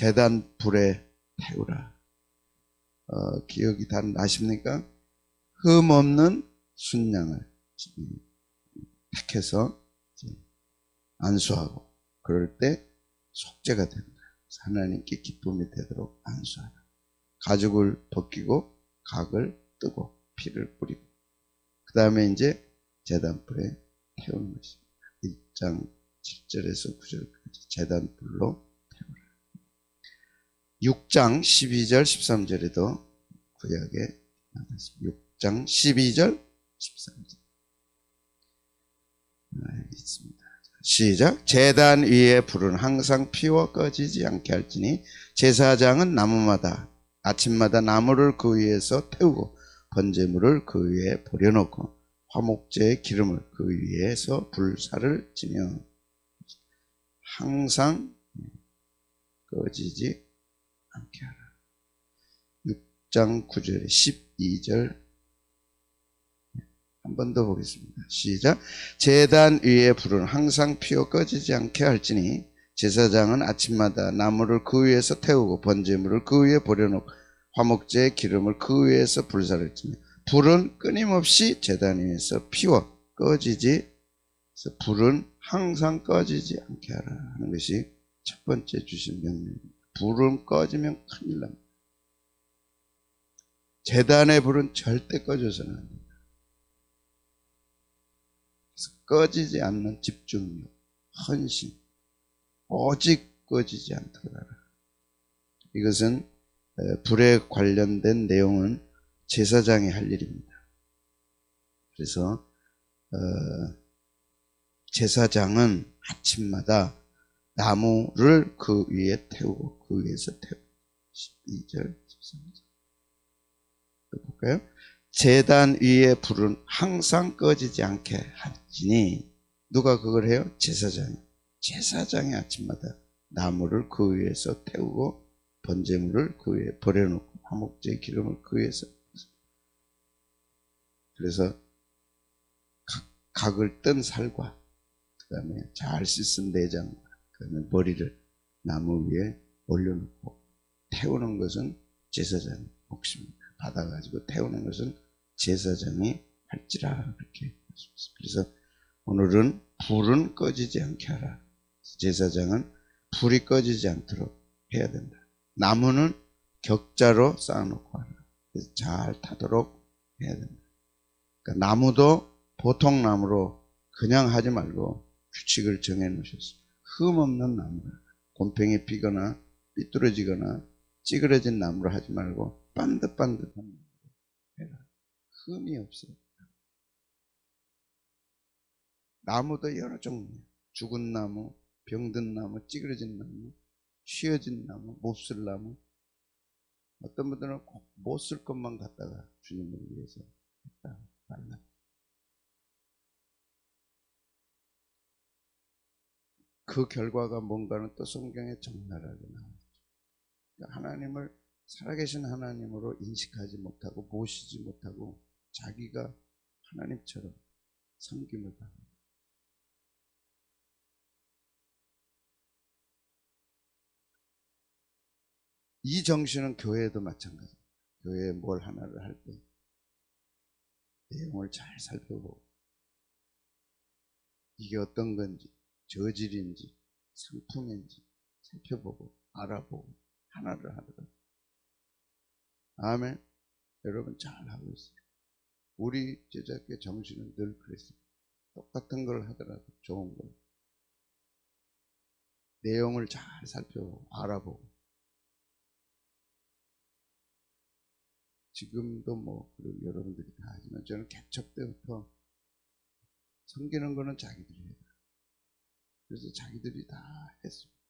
제단 불에 태우라. 기억이 다 나십니까? 흠 없는 순양을 택해서 안수하고, 그럴 때 속죄가 된다. 하나님께 기쁨이 되도록 안수하라. 가죽을 벗기고 각을 뜨고 피를 뿌리고, 그 다음에 이제 제단불에 태우는 것입니다. 1장 7절에서 9절까지 제단불로 태우라. 6장 12절 13절에도 구약에 나왔습니다. 6장 12절 13절 있습니다. 시작. 제단 위에 불은 항상 피워 꺼지지 않게 할지니 제사장은 나무마다 아침마다 나무를 그 위에서 태우고 번제물을 그 위에 버려놓고 화목제의 기름을 그 위에서 불사를 지며 항상 꺼지지 않게 하라. 6장 9절 12절 한 번 더 보겠습니다. 시작. 제단 위에 불은 항상 피어 꺼지지 않게 할지니 제사장은 아침마다 나무를 그 위에서 태우고 번제물을 그 위에 버려놓고 화목제의 기름을 그 위에서 불사를 지며 불은 끊임없이 제단 위에서 피워 꺼지지, 불은 항상 꺼지지 않게 하라 하는 것이 첫 번째 주신 명령입니다. 불은 꺼지면 큰일 납니다. 제단의 불은 절대 꺼져서는 안 됩니다. 꺼지지 않는 집중력, 헌신, 오직 꺼지지 않도록 하라. 이것은 불에 관련된 내용은 제사장이 할 일입니다. 그래서 제사장은 아침마다 나무를 그 위에 태우고 그 위에서 태우고 12절 13절 볼까요? 제단 위에 불은 항상 꺼지지 않게 할지니 누가 그걸 해요? 제사장이 아침마다 나무를 그 위에서 태우고 번제물을 그 위에 버려놓고 화목제의 기름을 그 위에서, 그래서 각을 뜬 살과 그 다음에 잘 씻은 내장과 그 다음에 머리를 나무 위에 올려놓고 태우는 것은 제사장의 몫입니다. 받아가지고 태우는 것은 제사장이 할지라 그렇게 말씀했습니다. 그래서 오늘은 불은 꺼지지 않게 하라. 제사장은 불이 꺼지지 않도록 해야 된다. 나무는 격자로 쌓아놓고 하라. 그래서 잘 타도록 해야 된다. 그러니까 나무도 보통 나무로 그냥 하지 말고 규칙을 정해 놓으셨습니다. 흠 없는 나무라. 곰팡이 피거나 삐뚤어지거나 찌그러진 나무로 하지 말고 반듯반듯한 나무로 해라. 흠이 없어요. 나무도 여러 종류, 죽은 나무, 병든 나무, 찌그러진 나무, 휘어진 나무, 몹쓸 나무. 어떤 분들은 꼭 못 쓸 것만 갖다가 주님을 위해서 했다 말라. 그 결과가 뭔가는 또 성경에 적나라하게 나와있죠. 그러니까 하나님을 살아계신 하나님으로 인식하지 못하고 모시지 못하고 자기가 하나님처럼 섬김을 받는, 이 정신은 교회에도 마찬가지입니다. 교회에 뭘 하나를 할 때 내용을 잘 살펴보고 이게 어떤 건지, 저질인지 상품인지 살펴보고 알아보고 하나를 하더라도, 아멘. 여러분 잘하고 있어요. 우리 제자교회 정신은 늘 그랬습니다. 똑같은 걸 하더라도 좋은 걸 내용을 잘 살펴보고 알아보고, 지금도 뭐 여러분들이 다 하지만 저는 개척 때부터 섬기는 거는 자기들이 해요. 그래서 자기들이 다 했습니다.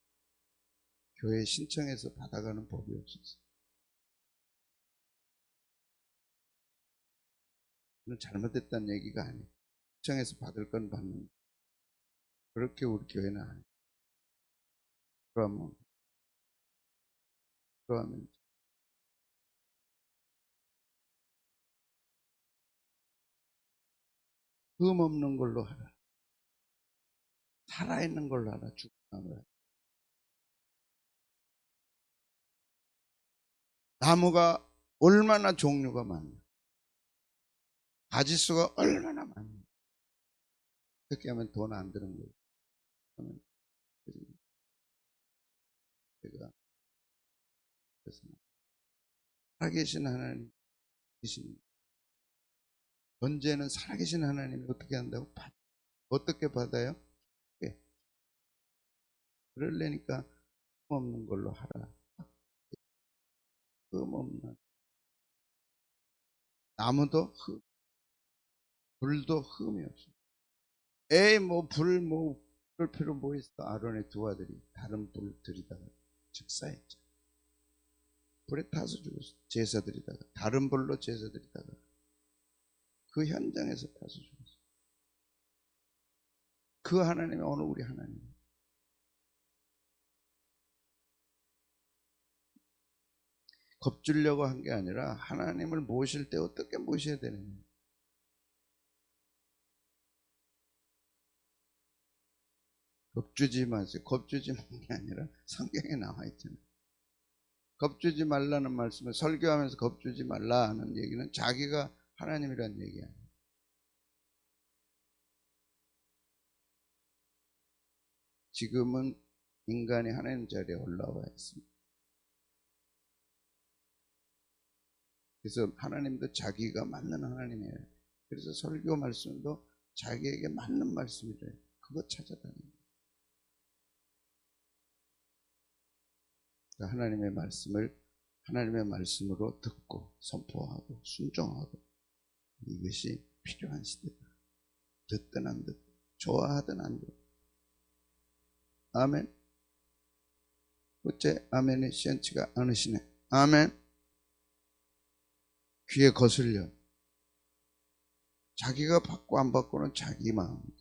교회 신청해서 받아가는 법이 없었어요. 잘못됐다는 얘기가 아니에요. 신청해서 받을 건 받는, 그렇게 우리 교회는 안 해요. 그러면 흠 없는 걸로 하라. 살아있는 걸로 하라. 죽은 나무라. 나무가 얼마나 종류가 많냐. 가지수가 얼마나 많냐. 어떻게 하면 돈 안 드는 거예요. 제가 그래서 살아계신 하나님 계신 언제는 살아계신 하나님이 어떻게 한다고? 어떻게 받아요? 예. 그러려니까 없는 걸로 하라. 없는 나무도 불도 흠이 없어. 에이 불 필요 뭐 있어? 아론의 두 아들이 다른 불 들이다가 즉사했죠. 불에 타서 죽었어. 제사 드리다가 다른 불로 제사 드리다가 그 현장에서 타서 죽었어. 그 하나님이 오늘 우리 하나님. 겁주려고 한 게 아니라 하나님을 모실 때 어떻게 모셔야 되느냐. 겁주지 마세요. 겁주지 마는 게 아니라 성경에 나와 있잖아요. 겁주지 말라는 말씀을 설교하면서 겁주지 말라는 얘기는 자기가 하나님이라는 얘기야. 지금은 인간이 하나님 자리에 올라와 있습니다. 그래서 하나님도 자기가 맞는 하나님이에요. 그래서 설교 말씀도 자기에게 맞는 말씀이래요. 그거 찾아다니는 거예요. 하나님의 말씀을 하나님의 말씀으로 듣고 선포하고 순종하고 이것이 필요한 시대다. 듣든 안 듣든 좋아하든 안 좋아하든. 아멘. 어째 아멘이 시원치가 않으시네. 아멘. 귀에 거슬려. 자기가 받고 안 받고는 자기 마음이죠.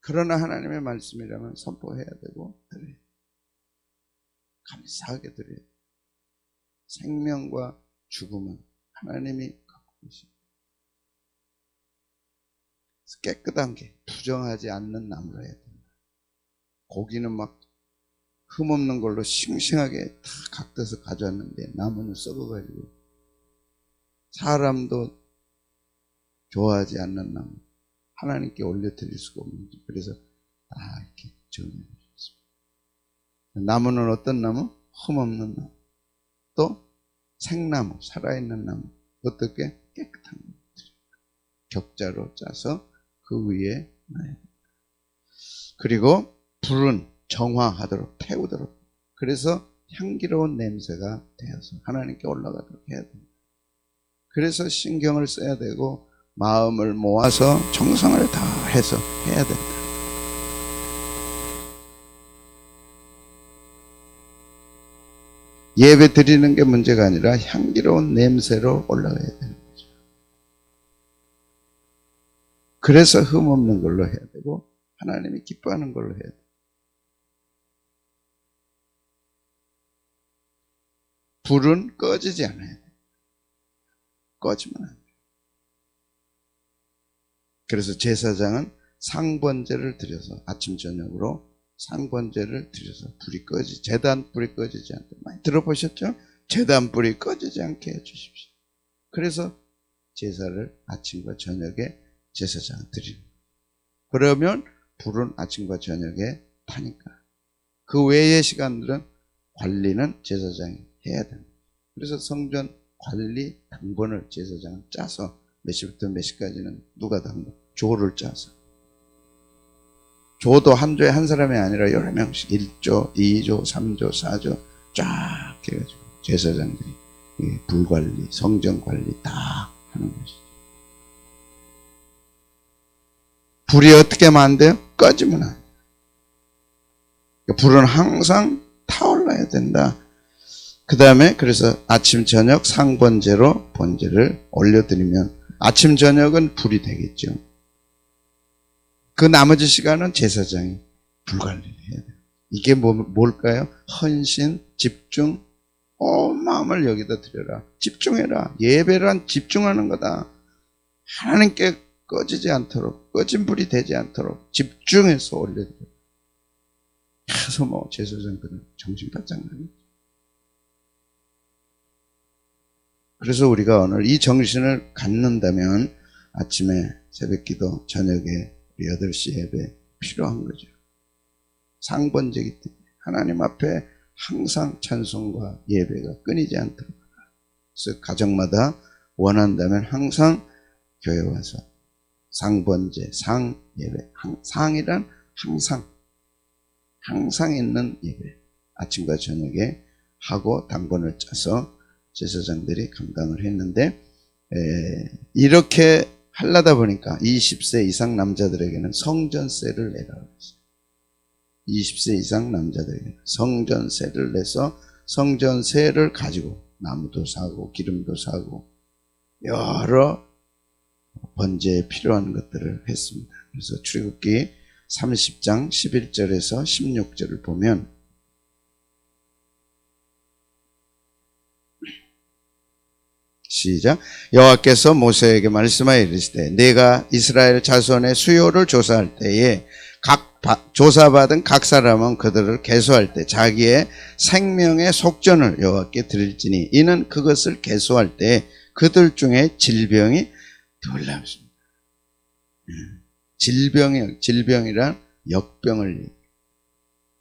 그러나 하나님의 말씀이라면 선포해야 되고 드려야 돼. 감사하게 드려야 돼. 생명과 죽음은 하나님이 갖고 계십니다. 깨끗한 게 부정하지 않는 나무라 해야 된다. 고기는 막 흠없는 걸로 싱싱하게 다 각져서 가져왔는데 나무는 썩어가지고 사람도 좋아하지 않는 나무 하나님께 올려드릴 수가 없는 거죠. 그래서 다 이렇게 정해 주셨습니다. 나무는 어떤 나무? 흠없는 나무. 또 생나무, 살아있는 나무. 어떻게? 깨끗한 거. 격자로 짜서 그 위에 놔야 됩니다. 그리고 불은 정화하도록 태우도록. 그래서 향기로운 냄새가 되어서 하나님께 올라가도록 해야 됩니다. 그래서 신경을 써야 되고 마음을 모아서 정성을 다해서 해야 된다. 예배 드리는 게 문제가 아니라 향기로운 냄새로 올라가야 되는 거죠. 그래서 흠없는 걸로 해야 되고 하나님이 기뻐하는 걸로 해야 돼요. 불은 꺼지지 않아야 돼요. 꺼지면 안 돼요. 그래서 제사장은 상번제를 드려서 아침 저녁으로 상번제를 드려서 불이 제단 불이 꺼지지 않게 많이 들어보셨죠? 제단 불이 꺼지지 않게 해주십시오. 그래서 제사를 아침과 저녁에 제사장 드리는 거예요. 그러면 불은 아침과 저녁에 타니까 그 외의 시간들은 관리는 제사장이 해야 됩니다. 그래서 성전 관리 당번을 제사장은 짜서 몇 시부터 몇 시까지는 누가 당번? 조를 짜서. 조도 한 조에 한 사람이 아니라 여러 명씩 1조, 2조, 3조, 4조 쫙 해가지고 제사장들이 불관리, 성전관리 다 하는 것이죠. 불이 어떻게 하면 안 돼요? 꺼지면 안 돼요. 불은 항상 타올라야 된다. 그 다음에 그래서 아침 저녁 상번제로 번제를 올려드리면 아침 저녁은 불이 되겠죠. 그 나머지 시간은 제사장이 불관리를 해야 돼요. 이게 뭘까요? 헌신, 집중, 온 마음을 여기다 드려라. 집중해라. 예배란 집중하는 거다. 하나님께 꺼지지 않도록, 꺼진 불이 되지 않도록 집중해서 올려드려요. 그래서 제사장들은 정신 바짝 나겠죠. 그래서 우리가 오늘 이 정신을 갖는다면 아침에 새벽기도, 저녁에 8시 예배 필요한 거죠. 상번제기 때문에 하나님 앞에 항상 찬송과 예배가 끊이지 않도록. 그래서 가정마다 원한다면 항상 교회 와서 상번제, 상예배, 상이란 항상 있는 예배, 아침과 저녁에 하고 당번을 짜서 제사장들이 감당을 했는데, 이렇게 하려다 보니까 20세 이상 남자들에게는 성전세를 내라고 했어요. 20세 이상 남자들에게는 성전세를 내서 성전세를 가지고 나무도 사고 기름도 사고 여러 번제에 필요한 것들을 했습니다. 그래서 출애굽기 30장 11절에서 16절을 보면, 시작. 여호와께서 모세에게 말씀하여 이르시되 네가 이스라엘 자손의 수요를 조사할 때에 조사받은 각 사람은 그들을 계수할 때 자기의 생명의 속전을 여호와께 드릴지니 이는 그것을 계수할 때 그들 중에 질병이 덜나옵니다. 질병이란 역병을,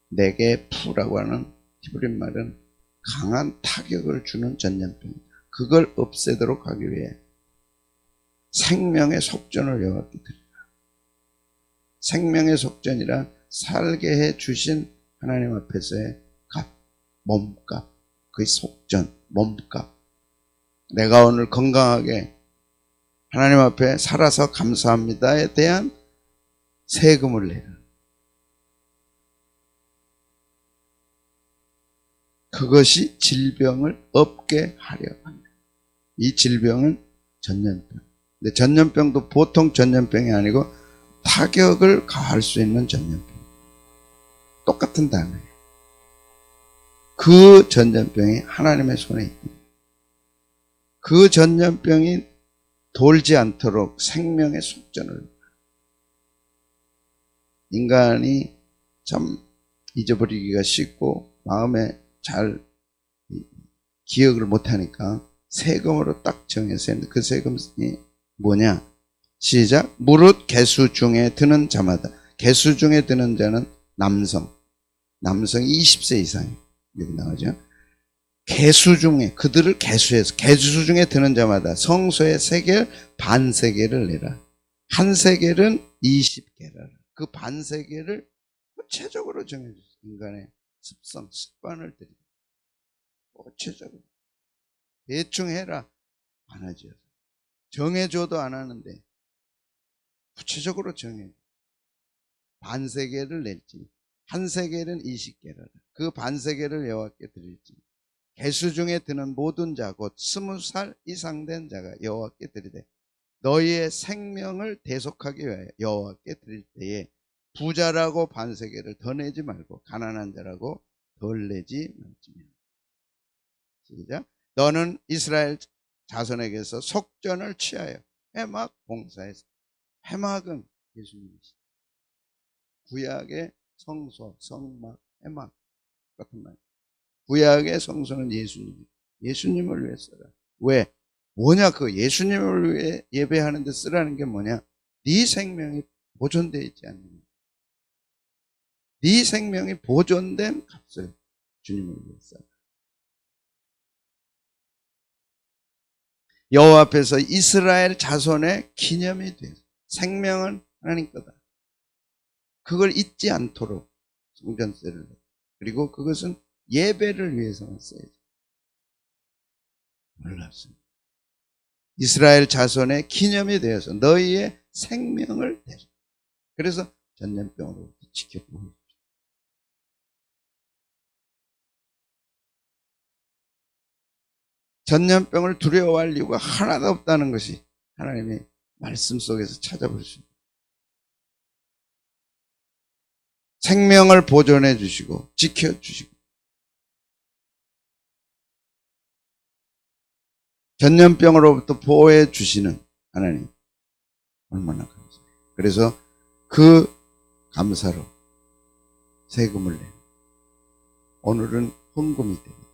네게푸라고 하는 히브리 말은 강한 타격을 주는 전염병입니다. 그걸 없애도록 하기 위해 생명의 속전을 여호와께 드리라. 생명의 속전이란 살게 해 주신 하나님 앞에서의 값, 몸값, 그 속전, 몸값. 내가 오늘 건강하게 하나님 앞에 살아서 감사합니다에 대한 세금을 내라. 그것이 질병을 없게 하려 합니다. 이 질병은 전염병. 근데 전염병도 보통 전염병이 아니고 타격을 가할 수 있는 전염병. 똑같은 단어예요. 그 전염병이 하나님의 손에 있습니다. 그 전염병이 돌지 않도록 생명의 속전을. 인간이 참 잊어버리기가 쉽고 마음에 잘 기억을 못하니까 세금으로 딱 정해서 했는데, 그 세금이 뭐냐? 시작. 무릇 계수 중에 드는 자마다. 계수 중에 드는 자는 남성 20세 이상이에요. 여기 나오죠. 계수 중에, 그들을 계수해서 계수 중에 드는 자마다 성소의 세겔 반세겔을 내라. 한 세겔은 20게라라. 그 반세겔을 구체적으로 정해주세요. 인간의 습관을 드리고 구체적으로 대충 해라 안 하죠. 정해줘도 안 하는데 구체적으로 정해. 반세겔을 낼지, 한 세겔은 20게라라. 그 반세겔을 여호와께 드릴지, 계수 중에 드는 모든 자 곧 20살 이상 된 자가 여호와께 드리되 너희의 생명을 대속하기 위하여 여호와께 드릴 때에 부자라고 반세겔을 더 내지 말고 가난한 자라고 덜 내지 말지며. 시작. 너는 이스라엘 자손에게서 속전을 취하여 회막 봉사해서. 회막은 예수님이시죠. 구약의 성소, 성막, 회막 같은 말. 구약의 성소는 예수님을 위해 써라. 왜? 뭐냐? 그 예수님을 위해 예배하는 데 쓰라는 게 뭐냐? 네 생명이 보존되어 있지 않느냐. 네 생명이 보존된 값을 주님을 위해 써라. 여호와 앞에서 이스라엘 자손의 기념이 돼서 생명은 하나님 거다. 그걸 잊지 않도록 성전세를 내. 그리고 그것은 예배를 위해서만 써야죠. 몰랐습니다. 이스라엘 자손의 기념이 되어서 너희의 생명을 내라. 그래서 전염병으로부터 지켜보고. 전염병을 두려워할 이유가 하나도 없다는 것이 하나님의 말씀 속에서 찾아볼 수 있습니다. 생명을 보존해 주시고 지켜주시고 전염병으로부터 보호해 주시는 하나님, 얼마나 감사해요. 그래서 그 감사로 세금을 내요. 오늘은 헌금이 되겠죠.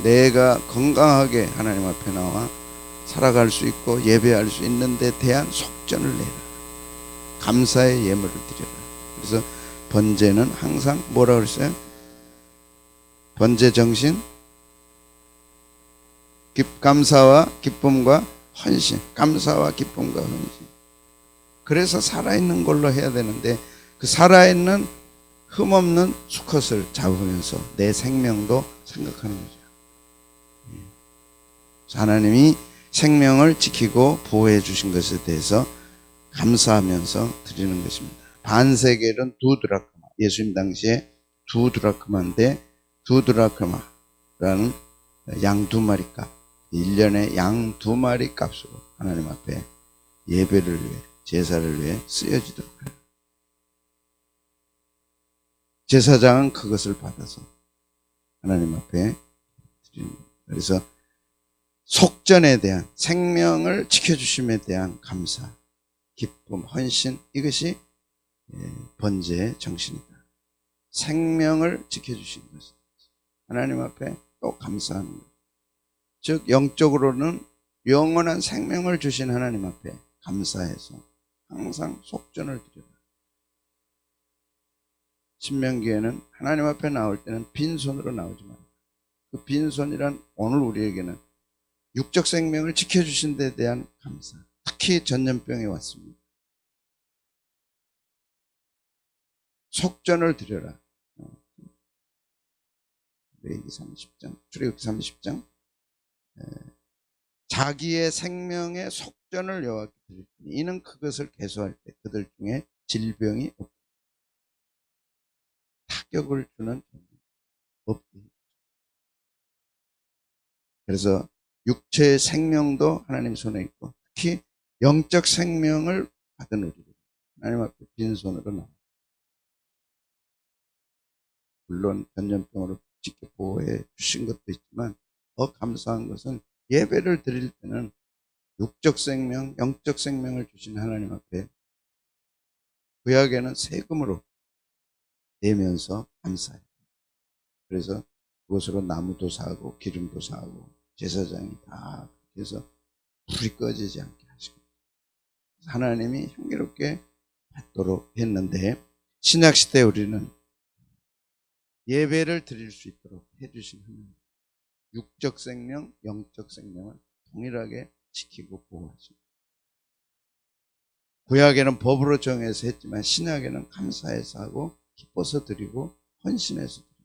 내가 건강하게 하나님 앞에 나와 살아갈 수 있고 예배할 수 있는 데 대한 속전을 내라. 감사의 예물을 드려라. 그래서 번제는 항상 뭐라 그랬어요? 번제 정신, 감사와 기쁨과 헌신. 감사와 기쁨과 헌신. 그래서 살아있는 걸로 해야 되는데 그 살아있는 흠없는 수컷을 잡으면서 내 생명도 생각하는 거죠. 하나님이 생명을 지키고 보호해 주신 것에 대해서 감사하면서 드리는 것입니다. 반세겔은 2드라크마. 예수님 당시에 2드라크마인데 2드라크마라는 양 2마리 값. 1년에 양 2마리 값으로 하나님 앞에 예배를 위해 제사를 위해 쓰여지도록 해요. 제사장은 그것을 받아서 하나님 앞에 드립니다. 그래서 속전에 대한 생명을 지켜주심에 대한 감사, 기쁨, 헌신 이것이 번제의 정신이다. 생명을 지켜주신 것을 하나님 앞에 또 감사하는 것. 즉 영적으로는 영원한 생명을 주신 하나님 앞에 감사해서 항상 속전을 드려라. 신명기에는 하나님 앞에 나올 때는 빈손으로 나오지 말라. 그 빈손이란 오늘 우리에게는 육적 생명을 지켜주신 데 대한 감사. 특히 전염병이 왔습니다. 속전을 드려라. 레위기 30장, 출애굽기 30장. 자기의 생명의 속전을 여호와께 드릴 테니 이는 그것을 계수할 때 그들 중에 질병이 없게 타격을 주는 없게. 그래서 육체의 생명도 하나님 손에 있고 특히 영적 생명을 받은 우리들 하나님 앞에 빈손으로 나와. 물론 전염병으로 직접 보호해 주신 것도 있지만 더 감사한 것은 예배를 드릴 때는 육적 생명, 영적 생명을 주신 하나님 앞에 구약에는 세금으로 내면서 감사해요. 그래서 그것으로 나무도 사고 기름도 사고 제사장이 다 그래서 불이 꺼지지 않게 하시고 하나님이 향기롭게 받도록 했는데 신약시대 우리는 예배를 드릴 수 있도록 해주신 하나님 육적 생명, 영적 생명을 동일하게 지키고 보호하십니다. 구약에는 법으로 정해서 했지만 신약에는 감사해서 하고 기뻐서 드리고 헌신해서 드리고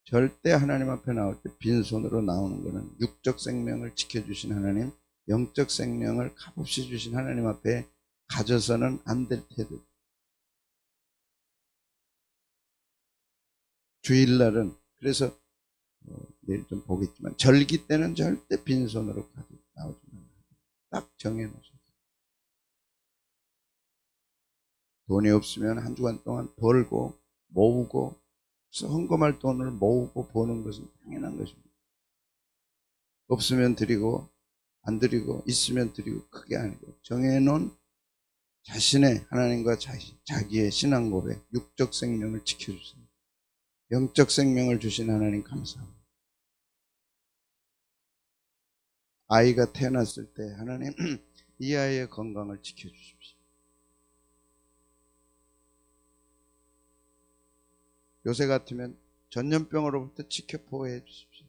절대 하나님 앞에 나올 때 빈손으로 나오는 것은 육적 생명을 지켜주신 하나님, 영적 생명을 값없이 주신 하나님 앞에 가져서는 안 될 태도. 주일날은 그래서 내일 좀 보겠지만 절기 때는 절대 빈손으로 가지고 나오지 말아요. 딱 정해놓으셔서 돈이 없으면 한 주간 동안 벌고 모으고 그래서 헌금할 돈을 모으고 버는 것은 당연한 것입니다. 없으면 드리고 안 드리고 있으면 드리고 그게 아니고 정해놓은 자신의 하나님과 자기의 신앙 고백 육적 생명을 지켜주세요. 영적 생명을 주신 하나님 감사합니다. 아이가 태어났을 때 하나님 이 아이의 건강을 지켜주십시오. 요새 같으면 전염병으로부터 지켜 보호해 주십시오.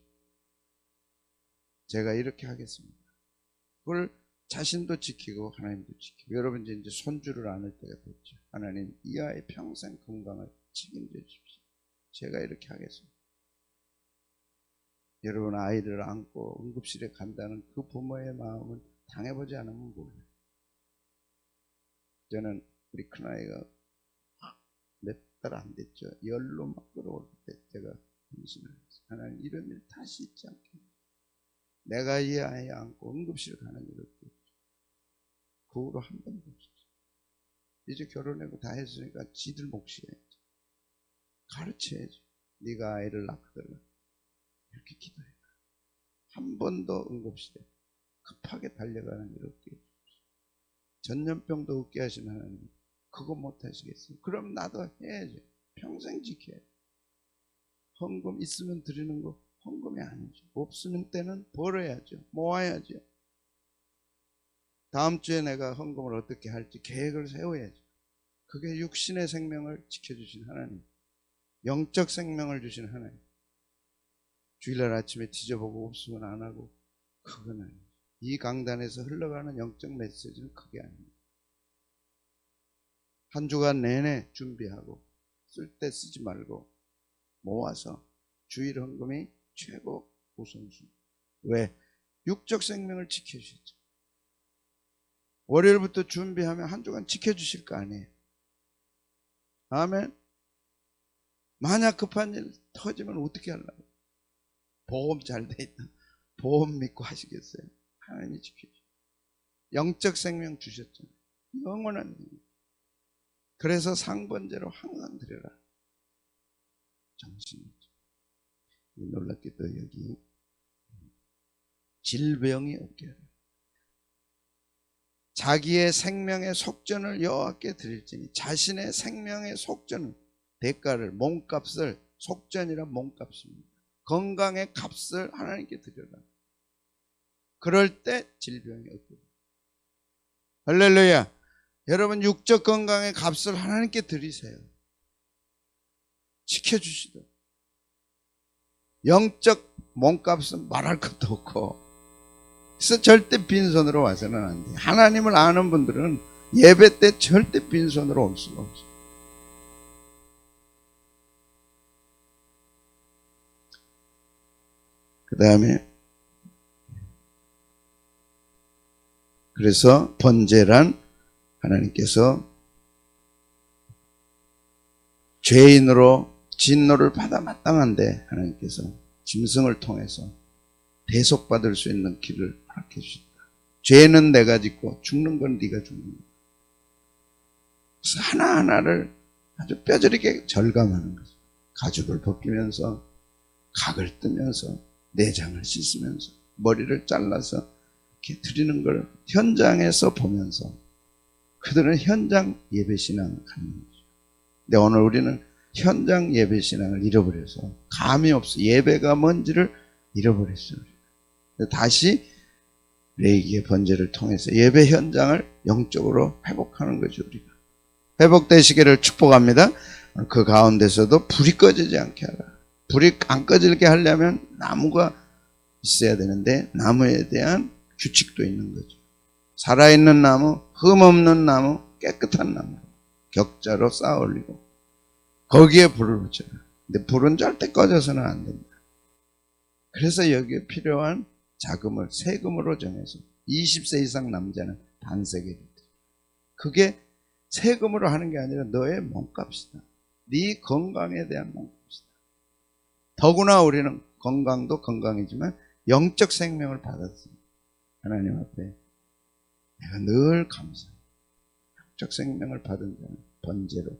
제가 이렇게 하겠습니다. 그걸 자신도 지키고 하나님도 지키고 여러분 이제 손주를 안을 때가 됐죠. 하나님 이 아이 평생 건강을 책임져 주십시오. 제가 이렇게 하겠습니다. 여러분 아이를 안고 응급실에 간다는 그 부모의 마음은 당해보지 않으면 몰라요. 저는 우리 큰아이가 몇 달 안 됐죠. 열로 막 끌어올 때 제가 임신을 했어요. 하나님 이런 일 다시 있지 않게 내가 이 아이 안고 응급실 가는 일을 없게 그 후로 한 번도 없었어요. 이제 결혼하고 다 했으니까 지들 몫이에요. 가르쳐야지. 네가 아이를 낳거들라 이렇게 기도해. 한 번도 응급실에 급하게 달려가는 일 없게 해주십시오. 전염병도 없게 하신 하나님 그거 못 하시겠어요? 그럼 나도 해야지. 평생 지켜야지. 헌금 있으면 드리는 거 헌금이 아니죠. 없으면 때는 벌어야죠. 모아야죠. 다음 주에 내가 헌금을 어떻게 할지 계획을 세워야죠. 그게 육신의 생명을 지켜주신 하나님, 영적 생명을 주신 하나님. 주일날 아침에 뒤져보고 없으면 안 하고, 그건 아니에요. 이 강단에서 흘러가는 영적 메시지는 그게 아닙니다. 한 주간 내내 준비하고 쓸 때 쓰지 말고 모아서 주일 헌금이 최고 우선순위. 왜? 육적 생명을 지켜주셨죠. 월요일부터 준비하면 한 주간 지켜주실 거 아니에요. 아멘. 만약 급한 일 터지면 어떻게 하려고? 보험 잘 돼 있다. 보험 믿고 하시겠어요? 하나님이 지켜주죠. 영적 생명 주셨잖아요. 영원한 생명. 그래서 상번제로 항상 드려라. 정신이죠. 놀랍게도 여기 질병이 없게 하라. 자기의 생명의 속전을 여호와께 드릴지니, 자신의 생명의 속전을, 대가를, 몸값을, 속전이란 몸값입니다. 건강의 값을 하나님께 드려라. 그럴 때 질병이 없게 됩니다. 할렐루야. 여러분 육적 건강의 값을 하나님께 드리세요. 지켜주시도록. 영적 몸값은 말할 것도 없고, 그래서 절대 빈손으로 와서는 안 돼요. 하나님을 아는 분들은 예배 때 절대 빈손으로 올 수가 없어요. 그 다음에 그래서 번제란 하나님께서 죄인으로 진노를 받아 마땅한데 하나님께서 짐승을 통해서 대속받을 수 있는 길을 허락해 주셨다. 죄는 내가 짓고 죽는 건 네가 죽는 거야. 그래서 하나하나를 아주 뼈저리게 절감하는 거죠. 가죽을 벗기면서, 각을 뜨면서, 내장을 씻으면서, 머리를 잘라서 이렇게 드리는 걸 현장에서 보면서 그들은 현장 예배신앙을 갖는 거죠. 근데 오늘 우리는 현장 예배신앙을 잃어버려서 감이 없어. 예배가 뭔지를 잃어버렸어요. 다시 레이기의 번제를 통해서 예배 현장을 영적으로 회복하는 거죠. 우리가 회복되시기를 축복합니다. 그 가운데서도 불이 꺼지지 않게 하라. 불이 안 꺼지게 하려면 나무가 있어야 되는데 나무에 대한 규칙도 있는 거죠. 살아있는 나무, 흠없는 나무, 깨끗한 나무 격자로 쌓아 올리고 거기에 불을 붙여라. 근데 불은 절대 꺼져서는 안 된다. 그래서 여기에 필요한 자금을 세금으로 정해서 20세 이상 남자는 반세계를 드려. 그게 세금으로 하는 게 아니라 너의 몸값이다. 네 건강에 대한 몸값이다. 더구나 우리는 건강도 건강이지만 영적 생명을 받았습니다. 하나님 앞에 내가 늘 감사합니다. 영적 생명을 받은 자는 번제로